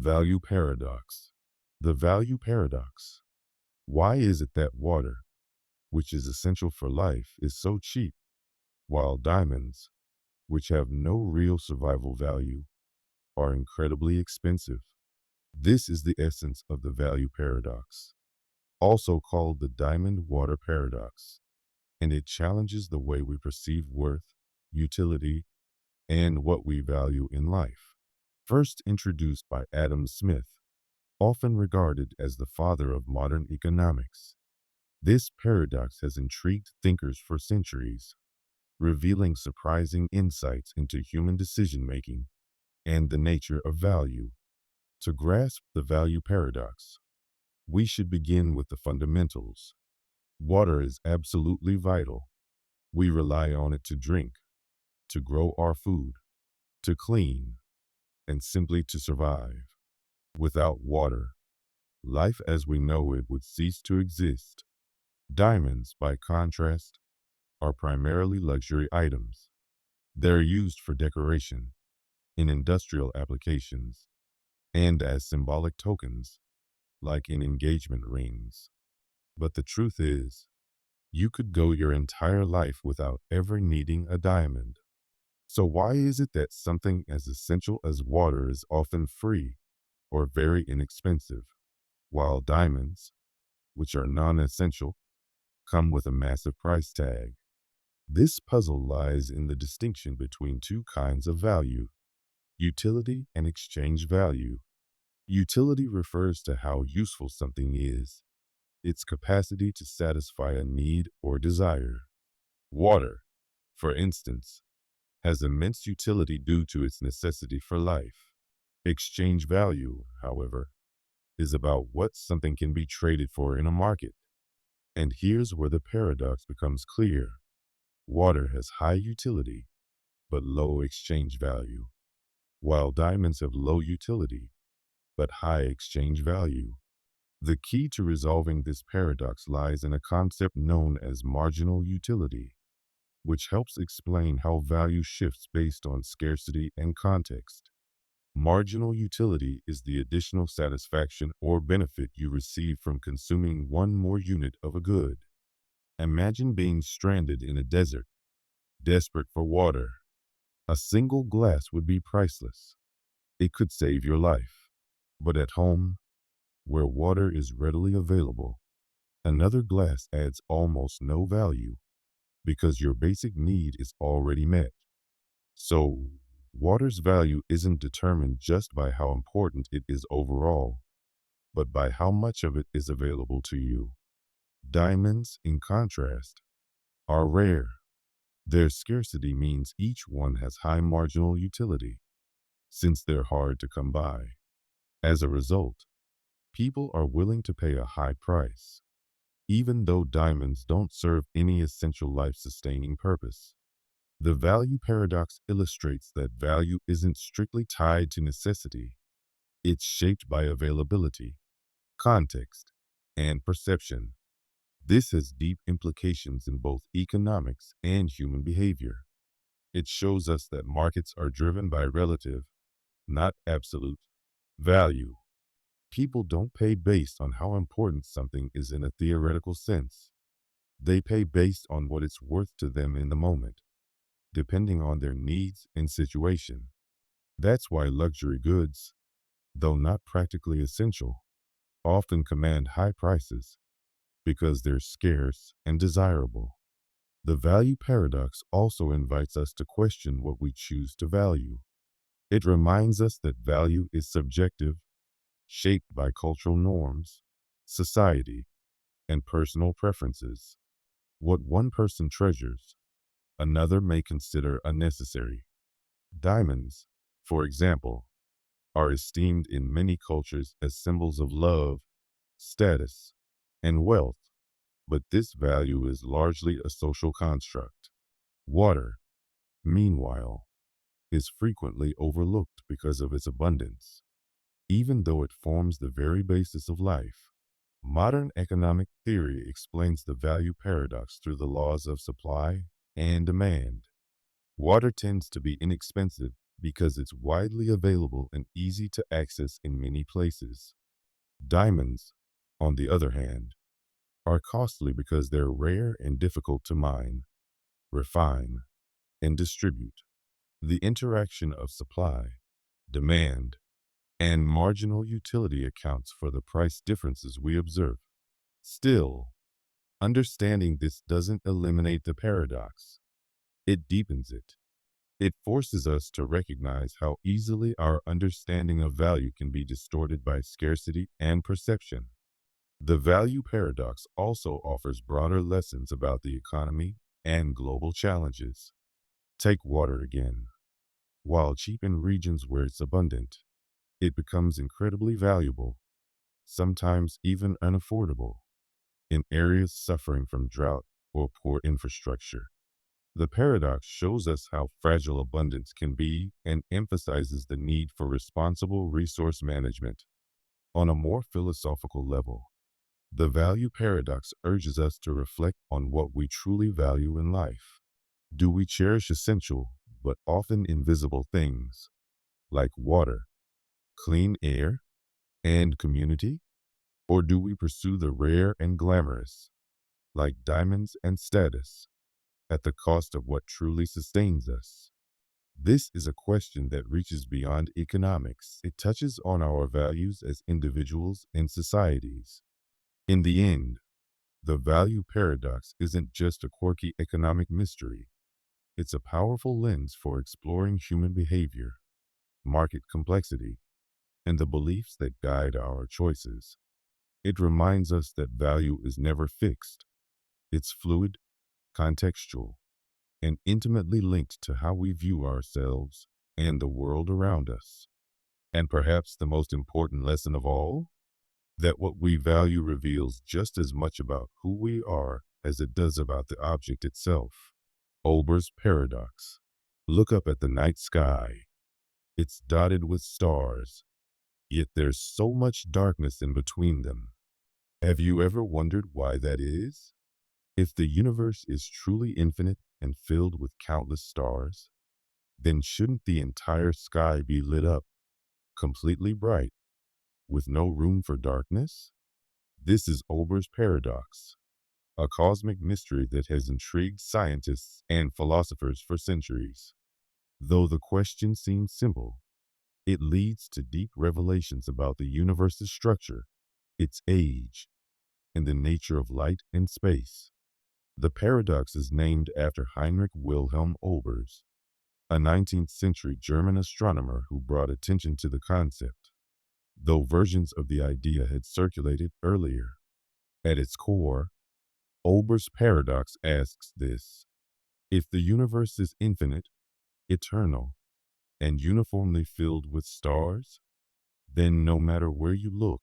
value paradox. The value paradox. Why is it that water, which is essential for life, is so cheap, while diamonds, which have no real survival value, are incredibly expensive? This is the essence of the value paradox, also called the diamond water paradox, and it challenges the way we perceive worth, utility, and what we value in life. First introduced by Adam Smith, often regarded as the father of modern economics, this paradox has intrigued thinkers for centuries, revealing surprising insights into human decision-making and the nature of value. To grasp the value paradox, we should begin with the fundamentals. Water is absolutely vital. We rely on it to drink, to grow our food, to clean, and simply to survive. Without water, life as we know it would cease to exist. Diamonds, by contrast, are primarily luxury items. They're used for decoration, in industrial applications, and as symbolic tokens, like in engagement rings. But the truth is, you could go your entire life without ever needing a diamond. So why is it that something as essential as water is often free or very inexpensive, while diamonds, which are non-essential, come with a massive price tag? This puzzle lies in the distinction between two kinds of value: utility and exchange value. Utility refers to how useful something is, its capacity to satisfy a need or desire. Water, for instance, has immense utility due to its necessity for life. Exchange value, however, is about what something can be traded for in a market. And here's where the paradox becomes clear. Water has high utility, but low exchange value, while diamonds have low utility, but high exchange value. The key to resolving this paradox lies in a concept known as marginal utility, which helps explain how value shifts based on scarcity and context. Marginal utility is the additional satisfaction or benefit you receive from consuming one more unit of a good. Imagine being stranded in a desert, desperate for water. A single glass would be priceless. It could save your life. But at home, where water is readily available, another glass adds almost no value because your basic need is already met. So, water's value isn't determined just by how important it is overall, but by how much of it is available to you. Diamonds, in contrast, are rare. Their scarcity means each one has high marginal utility, since they're hard to come by. As a result, people are willing to pay a high price, even though diamonds don't serve any essential life-sustaining purpose. The value paradox illustrates that value isn't strictly tied to necessity. It's shaped by availability, context, and perception. This has deep implications in both economics and human behavior. It shows us that markets are driven by relative, not absolute, value. People don't pay based on how important something is in a theoretical sense. They pay based on what it's worth to them in the moment, depending on their needs and situation. That's why luxury goods, though not practically essential, often command high prices because they're scarce and desirable. The value paradox also invites us to question what we choose to value. It reminds us that value is subjective, shaped by cultural norms, society, and personal preferences. What one person treasures, another may consider unnecessary. Diamonds, for example, are esteemed in many cultures as symbols of love, status, and wealth, but this value is largely a social construct. Water, meanwhile, is frequently overlooked because of its abundance, even though it forms the very basis of life. Modern economic theory explains the value paradox through the laws of supply and demand. Water tends to be inexpensive because it's widely available and easy to access in many places. Diamonds, on the other hand, are costly because they're rare and difficult to mine, refine, and distribute. The interaction of supply, demand, and marginal utility accounts for the price differences we observe. Still, understanding this doesn't eliminate the paradox. It deepens it. It forces us to recognize how easily our understanding of value can be distorted by scarcity and perception. The value paradox also offers broader lessons about the economy and global challenges. Take water again. While cheap in regions where it's abundant, it becomes incredibly valuable, sometimes even unaffordable, in areas suffering from drought or poor infrastructure. The paradox shows us how fragile abundance can be and emphasizes the need for responsible resource management. On a more philosophical level, the value paradox urges us to reflect on what we truly value in life. Do we cherish essential but often invisible things like water, clean air, and community? Or do we pursue the rare and glamorous, like diamonds and status, at the cost of what truly sustains us? This is a question that reaches beyond economics. It touches on our values as individuals and societies. In the end, the value paradox isn't just a quirky economic mystery. It's a powerful lens for exploring human behavior, market complexity, and the beliefs that guide our choices. It reminds us that value is never fixed. It's fluid, contextual, and intimately linked to how we view ourselves and the world around us. And perhaps the most important lesson of all, that what we value reveals just as much about who we are as it does about the object itself. Olbers Paradox. Look up at the night sky. It's dotted with stars, yet there's so much darkness in between them. Have you ever wondered why that is? If the universe is truly infinite and filled with countless stars, then shouldn't the entire sky be lit up, completely bright, with no room for darkness? This is Olbers Paradox, a cosmic mystery that has intrigued scientists and philosophers for centuries. Though the question seems simple, it leads to deep revelations about the universe's structure, its age, and the nature of light and space. The paradox is named after Heinrich Wilhelm Olbers, a 19th century German astronomer who brought attention to the concept, though versions of the idea had circulated earlier. At its core, Olbers' paradox asks this: if the universe is infinite, eternal, and uniformly filled with stars, then no matter where you look,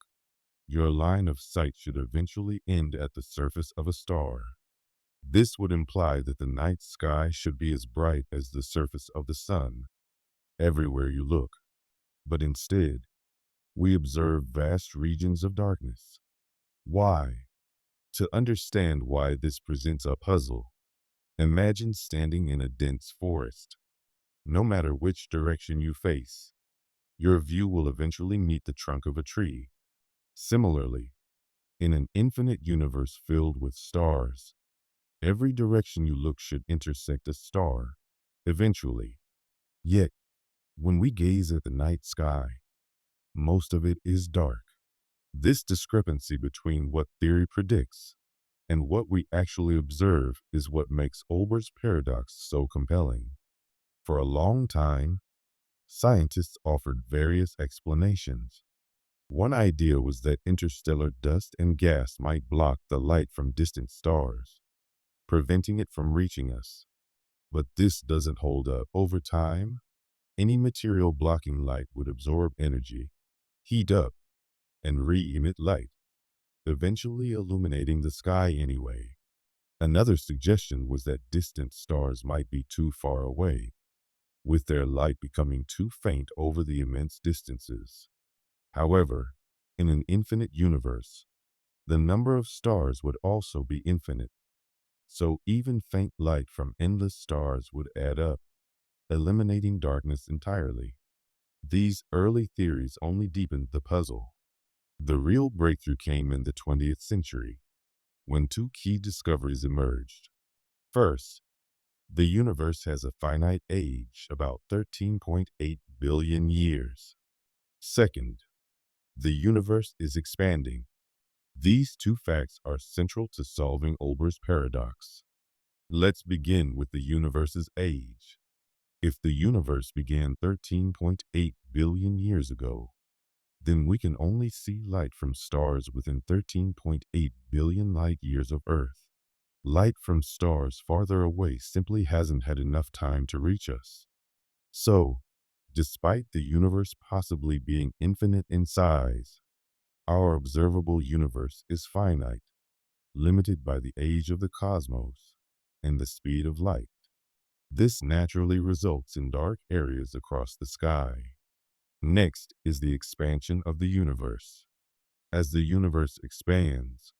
your line of sight should eventually end at the surface of a star. This would imply that the night sky should be as bright as the surface of the sun, everywhere you look. But instead, we observe vast regions of darkness. Why? To understand why this presents a puzzle, imagine standing in a dense forest. No matter which direction you face, your view will eventually meet the trunk of a tree. Similarly, in an infinite universe filled with stars, every direction you look should intersect a star, eventually. Yet, when we gaze at the night sky, most of it is dark. This discrepancy between what theory predicts and what we actually observe is what makes Olbers' paradox so compelling. For a long time, scientists offered various explanations. One idea was that interstellar dust and gas might block the light from distant stars, preventing it from reaching us. But this doesn't hold up. Over time, any material blocking light would absorb energy, heat up, and re-emit light, eventually illuminating the sky anyway. Another suggestion was that distant stars might be too far away, with their light becoming too faint over the immense distances. However, in an infinite universe, the number of stars would also be infinite, so even faint light from endless stars would add up. eliminating darkness entirely. These early theories only deepened the puzzle. The real breakthrough came in the 20th century, when two key discoveries emerged. First, the universe has a finite age, about 13.8 billion years. Second, the universe is expanding. These two facts are central to solving Olbers' paradox. Let's begin with the universe's age. If the universe began 13.8 billion years ago, then we can only see light from stars within 13.8 billion light years of Earth. Light from stars farther away simply hasn't had enough time to reach us. So, despite the universe possibly being infinite in size, our observable universe is finite, limited by the age of the cosmos and the speed of light. This naturally results in dark areas across the sky. Next is the expansion of the universe. As the universe expands,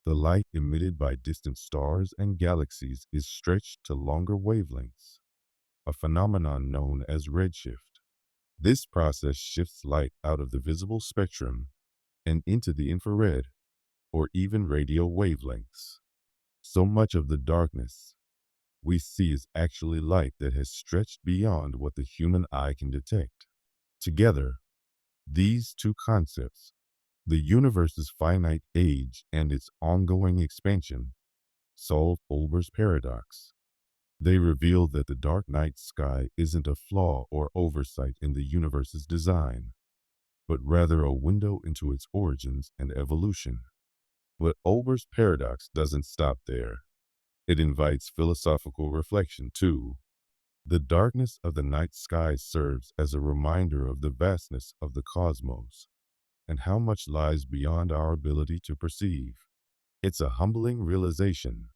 the light emitted by distant stars and galaxies is stretched to longer wavelengths, a phenomenon known as redshift. This process shifts light out of the visible spectrum and into the infrared, or even radio wavelengths. So much of the darkness we see is actually light that has stretched beyond what the human eye can detect. Together, these two concepts, the universe's finite age and its ongoing expansion, solve Olbers' paradox. They reveal that the dark night sky isn't a flaw or oversight in the universe's design, but rather a window into its origins and evolution. But Olbers' paradox doesn't stop there. It invites philosophical reflection too. The darkness of the night sky serves as a reminder of the vastness of the cosmos and how much lies beyond our ability to perceive. It's a humbling realization,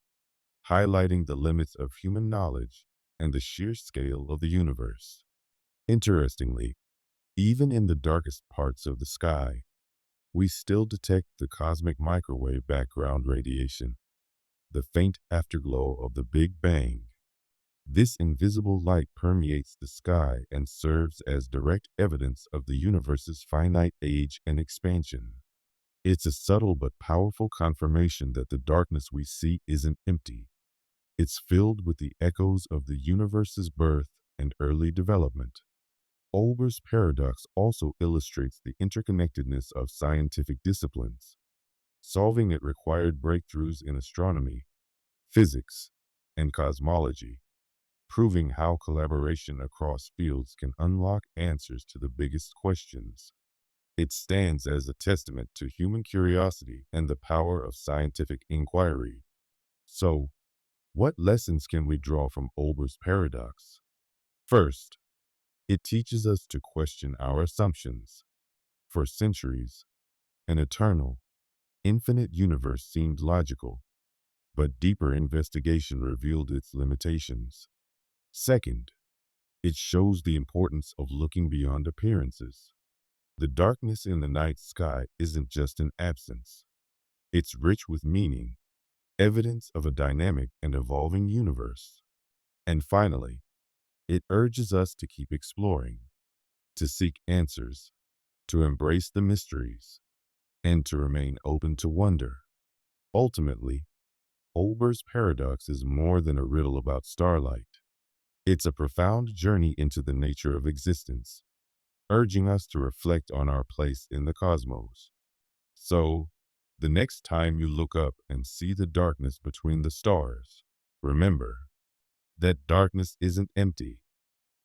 highlighting the limits of human knowledge and the sheer scale of the universe. Interestingly, even in the darkest parts of the sky, we still detect the cosmic microwave background radiation, the faint afterglow of the Big Bang. This invisible light permeates the sky and serves as direct evidence of the universe's finite age and expansion. It's a subtle but powerful confirmation that the darkness we see isn't empty. It's filled with the echoes of the universe's birth and early development. Olbers' paradox also illustrates the interconnectedness of scientific disciplines. Solving it required breakthroughs in astronomy, physics, and cosmology, proving how collaboration across fields can unlock answers to the biggest questions. It stands as a testament to human curiosity and the power of scientific inquiry. So, what lessons can we draw from Olbers' paradox? First, it teaches us to question our assumptions. For centuries, an eternal, infinite universe seemed logical, but deeper investigation revealed its limitations. Second, it shows the importance of looking beyond appearances. The darkness in the night sky isn't just an absence. It's rich with meaning, evidence of a dynamic and evolving universe. And finally, it urges us to keep exploring, to seek answers, to embrace the mysteries, and to remain open to wonder. Ultimately, Olbers' paradox is more than a riddle about starlight. It's a profound journey into the nature of existence, urging us to reflect on our place in the cosmos. So, the next time you look up and see the darkness between the stars, remember that darkness isn't empty.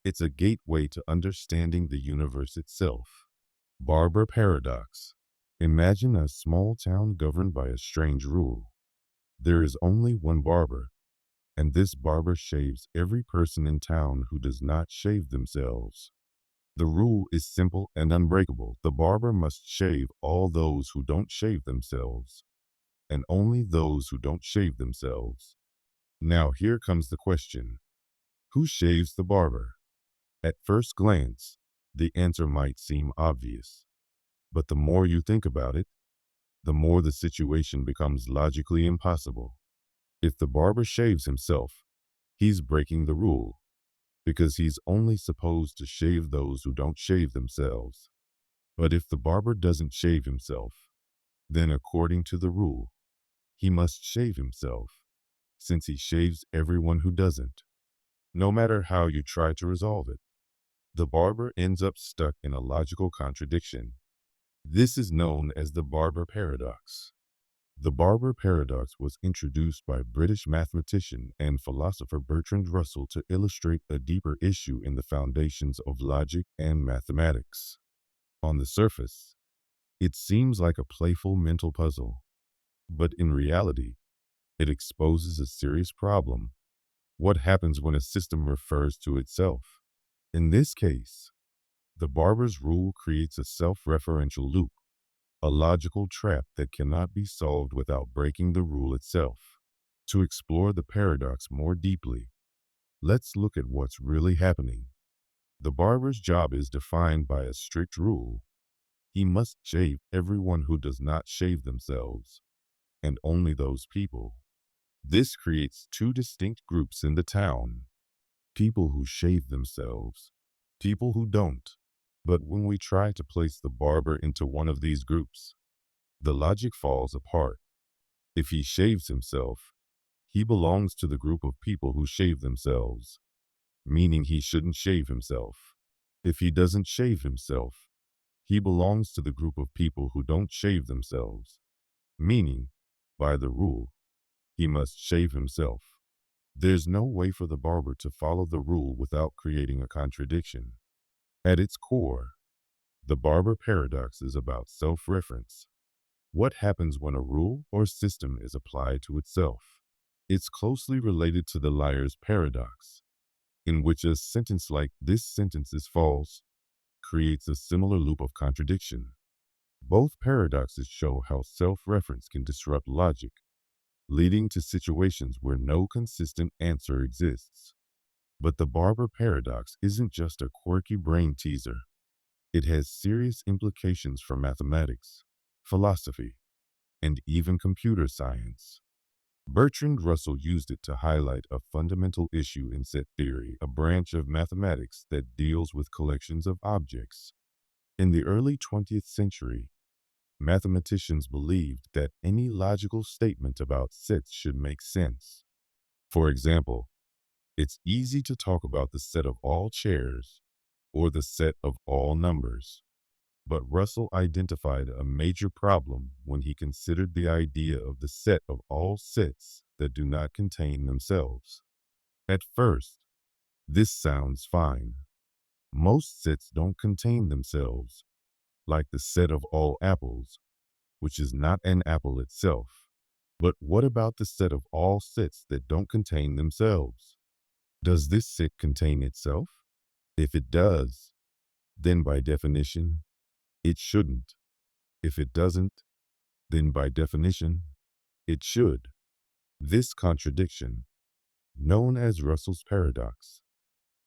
It's a gateway to understanding the universe itself. Barber Paradox. Imagine a small town governed by a strange rule. There is only one barber, and this barber shaves every person in town who does not shave themselves. The rule is simple and unbreakable. The barber must shave all those who don't shave themselves, and only those who don't shave themselves. Now here comes the question. Who shaves the barber? At first glance, the answer might seem obvious, but the more you think about it, the more the situation becomes logically impossible. If the barber shaves himself, he's breaking the rule. because he's only supposed to shave those who don't shave themselves. But if the barber doesn't shave himself, then according to the rule, he must shave himself, since he shaves everyone who doesn't. No matter how you try to resolve it, the barber ends up stuck in a logical contradiction. This is known as the Barber Paradox. The Barber Paradox was introduced by British mathematician and philosopher Bertrand Russell to illustrate a deeper issue in the foundations of logic and mathematics. On the surface, it seems like a playful mental puzzle, but in reality, it exposes a serious problem. What happens when a system refers to itself? In this case, the barber's rule creates a self-referential loop, a logical trap that cannot be solved without breaking the rule itself. To explore the paradox more deeply, let's look at what's really happening. The barber's job is defined by a strict rule. He must shave everyone who does not shave themselves, and only those people. This creates two distinct groups in the town: people who shave themselves, people who don't. But when we try to place the barber into one of these groups, the logic falls apart. If he shaves himself, he belongs to the group of people who shave themselves, meaning he shouldn't shave himself. If he doesn't shave himself, he belongs to the group of people who don't shave themselves, meaning, by the rule, he must shave himself. There's no way for the barber to follow the rule without creating a contradiction. At its core, the Barber Paradox is about self-reference. What happens when a rule or system is applied to itself? It's closely related to the liar's paradox, in which a sentence like "this sentence is false" creates a similar loop of contradiction. Both paradoxes show how self-reference can disrupt logic, leading to situations where no consistent answer exists. But the Barber Paradox isn't just a quirky brain teaser. It has serious implications for mathematics, philosophy, and even computer science. Bertrand Russell used it to highlight a fundamental issue in set theory, a branch of mathematics that deals with collections of objects. In the early 20th century, mathematicians believed that any logical statement about sets should make sense. For example, it's easy to talk about the set of all chairs or the set of all numbers. But Russell identified a major problem when he considered the idea of the set of all sets that do not contain themselves. At first, this sounds fine. Most sets don't contain themselves, like the set of all apples, which is not an apple itself. But what about the set of all sets that don't contain themselves? Does this set contain itself? If it does, then by definition, it shouldn't. If it doesn't, then by definition, it should. This contradiction, known as Russell's paradox,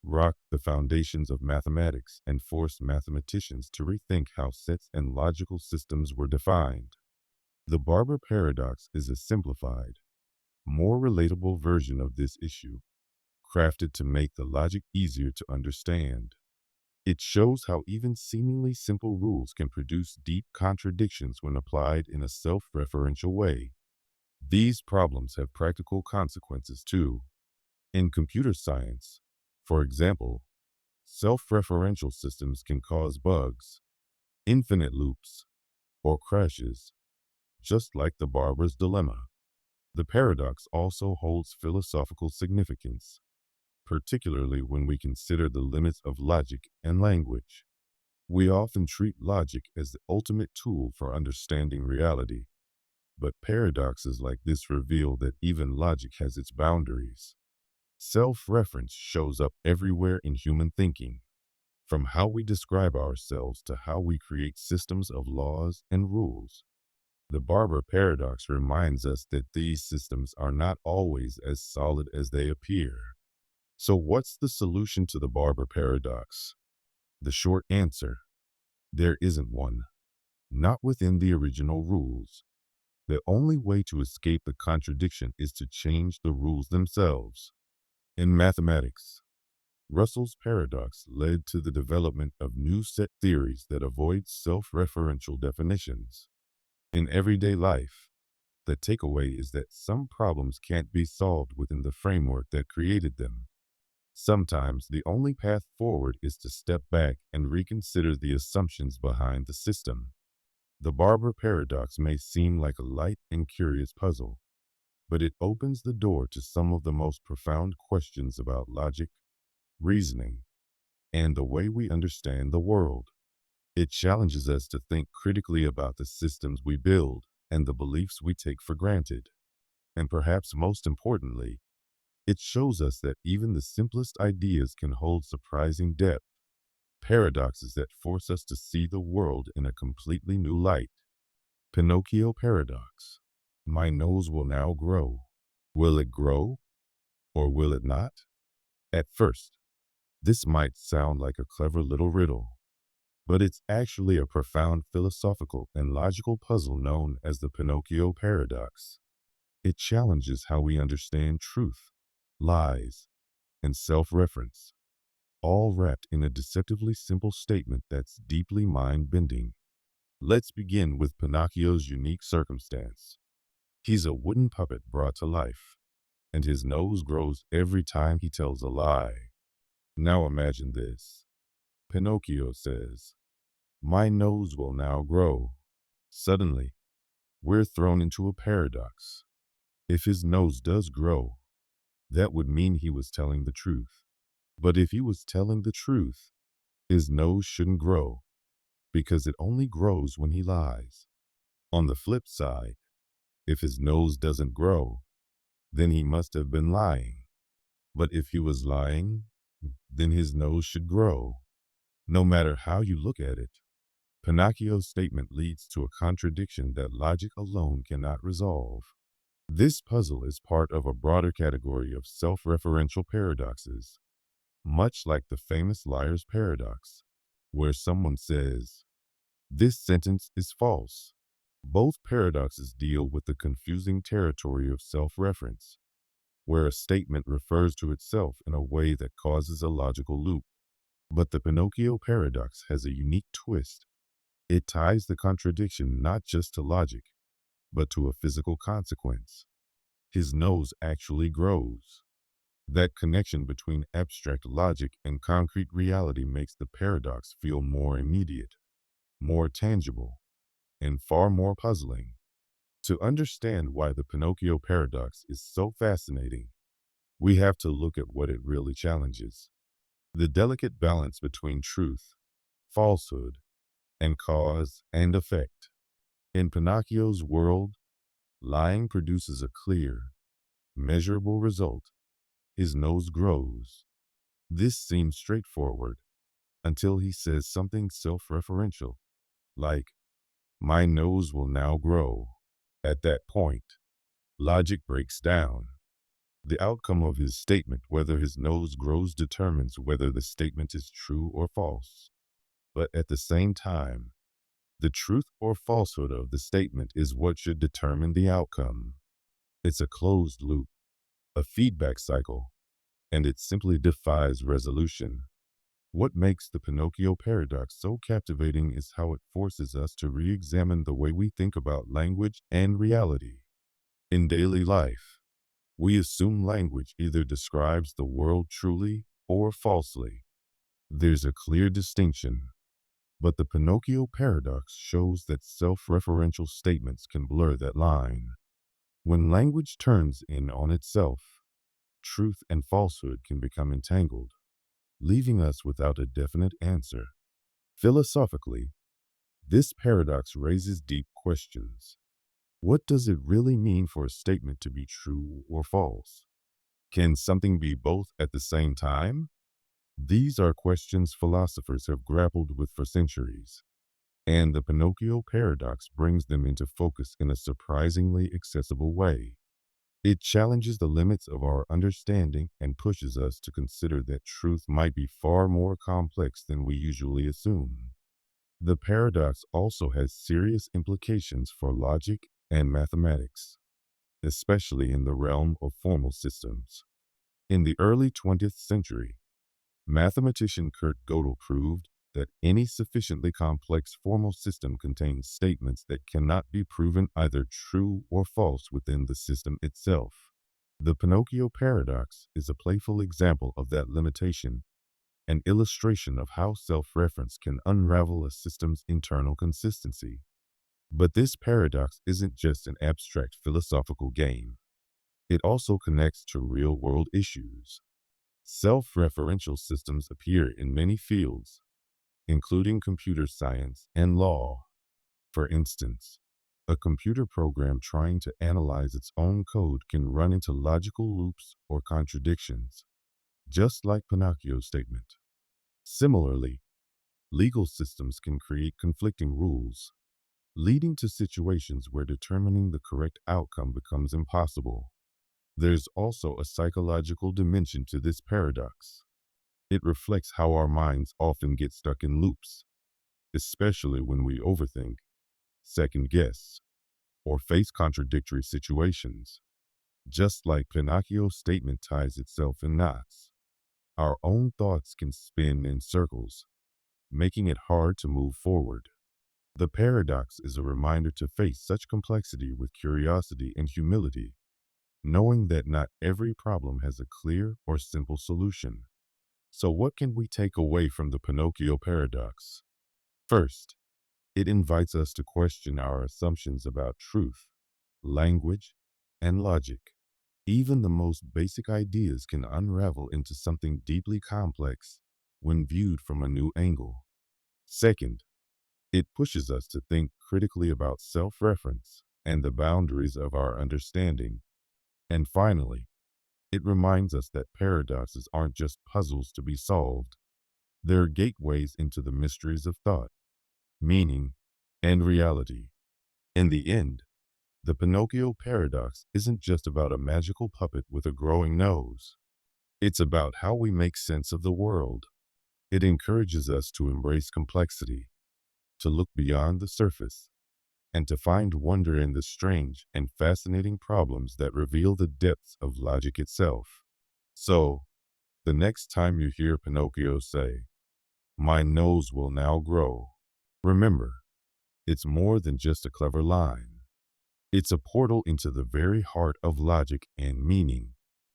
rocked the foundations of mathematics and forced mathematicians to rethink how sets and logical systems were defined. The Barber paradox is a simplified, more relatable version of this issue, crafted to make the logic easier to understand. It shows how even seemingly simple rules can produce deep contradictions when applied in a self-referential way. These problems have practical consequences too. In computer science, for example, self-referential systems can cause bugs, infinite loops, or crashes, just like the barber's dilemma. The paradox also holds philosophical significance, particularly when we consider the limits of logic and language. We often treat logic as the ultimate tool for understanding reality, but paradoxes like this reveal that even logic has its boundaries. Self-reference shows up everywhere in human thinking, from how we describe ourselves to how we create systems of laws and rules. The Barber Paradox reminds us that these systems are not always as solid as they appear. So what's the solution to the Barber Paradox? The short answer: there isn't one. Not within the original rules. The only way to escape the contradiction is to change the rules themselves. In mathematics, Russell's paradox led to the development of new set theories that avoid self-referential definitions. In everyday life, the takeaway is that some problems can't be solved within the framework that created them. Sometimes the only path forward is to step back and reconsider the assumptions behind the system. The Barber Paradox may seem like a light and curious puzzle, but it opens the door to some of the most profound questions about logic, reasoning, and the way we understand the world. It challenges us to think critically about the systems we build and the beliefs we take for granted. And perhaps most importantly, it shows us that even the simplest ideas can hold surprising depth, paradoxes that force us to see the world in a completely new light. Pinocchio Paradox. My nose will now grow. Will it grow or will it not? At first, this might sound like a clever little riddle, but it's actually a profound philosophical and logical puzzle known as the Pinocchio Paradox. It challenges how we understand truth, lies, and self-reference, all wrapped in a deceptively simple statement that's deeply mind-bending. Let's begin with Pinocchio's unique circumstance. He's a wooden puppet brought to life, and his nose grows every time he tells a lie. Now imagine this. Pinocchio says, "My nose will now grow." Suddenly, we're thrown into a paradox. If his nose does grow, that would mean he was telling the truth. But if he was telling the truth, his nose shouldn't grow, because it only grows when he lies. On the flip side, if his nose doesn't grow, then he must have been lying. But if he was lying, then his nose should grow. No matter how you look at it, Pinocchio's statement leads to a contradiction that logic alone cannot resolve. This puzzle is part of a broader category of self-referential paradoxes, much like the famous liar's paradox, where someone says, "This sentence is false." Both paradoxes deal with the confusing territory of self-reference, where a statement refers to itself in a way that causes a logical loop. But the Pinocchio paradox has a unique twist. It ties the contradiction not just to logic, but to a physical consequence. His nose actually grows. That connection between abstract logic and concrete reality makes the paradox feel more immediate, more tangible, and far more puzzling. To understand why the Pinocchio paradox is so fascinating, we have to look at what it really challenges. The delicate balance between truth, falsehood, and cause and effect. In Pinocchio's world, lying produces a clear, measurable result. His nose grows. This seems straightforward until he says something self-referential, like, "My nose will now grow." At that point, logic breaks down. The outcome of his statement, whether his nose grows, determines whether the statement is true or false. But at the same time, the truth or falsehood of the statement is what should determine the outcome. It's a closed loop, a feedback cycle, and it simply defies resolution. What makes the Pinocchio paradox so captivating is how it forces us to re-examine the way we think about language and reality. In daily life, we assume language either describes the world truly or falsely. There's a clear distinction, but the Pinocchio paradox shows that self-referential statements can blur that line. When language turns in on itself, truth and falsehood can become entangled, leaving us without a definite answer. Philosophically, this paradox raises deep questions. What does it really mean for a statement to be true or false? Can something be both at the same time? These are questions philosophers have grappled with for centuries, and the Pinocchio paradox brings them into focus in a surprisingly accessible way. It challenges the limits of our understanding and pushes us to consider that truth might be far more complex than we usually assume. The paradox also has serious implications for logic and mathematics, especially in the realm of formal systems. In the early 20th century, Mathematician Kurt Gödel proved that any sufficiently complex formal system contains statements that cannot be proven either true or false within the system itself. The Pinocchio Paradox is a playful example of that limitation, an illustration of how self-reference can unravel a system's internal consistency. But this paradox isn't just an abstract philosophical game. It also connects to real-world issues. Self-referential systems appear in many fields, including computer science and law. For instance, a computer program trying to analyze its own code can run into logical loops or contradictions, just like Pinocchio's statement. Similarly, legal systems can create conflicting rules, leading to situations where determining the correct outcome becomes impossible. There's also a psychological dimension to this paradox. It reflects how our minds often get stuck in loops, especially when we overthink, second guess, or face contradictory situations. Just like Pinocchio's statement ties itself in knots, our own thoughts can spin in circles, making it hard to move forward. The paradox is a reminder to face such complexity with curiosity and humility, knowing that not every problem has a clear or simple solution. So what can we take away from the Pinocchio paradox? First, it invites us to question our assumptions about truth, language, and logic. Even the most basic ideas can unravel into something deeply complex when viewed from a new angle. Second, it pushes us to think critically about self-reference and the boundaries of our understanding. And finally, it reminds us that paradoxes aren't just puzzles to be solved. They're gateways into the mysteries of thought, meaning, and reality. In the end, the Pinocchio paradox isn't just about a magical puppet with a growing nose. It's about how we make sense of the world. It encourages us to embrace complexity, to look beyond the surface, and to find wonder in the strange and fascinating problems that reveal the depths of logic itself. So, the next time you hear Pinocchio say, "My nose will now grow," remember, it's more than just a clever line. It's a portal into the very heart of logic and meaning.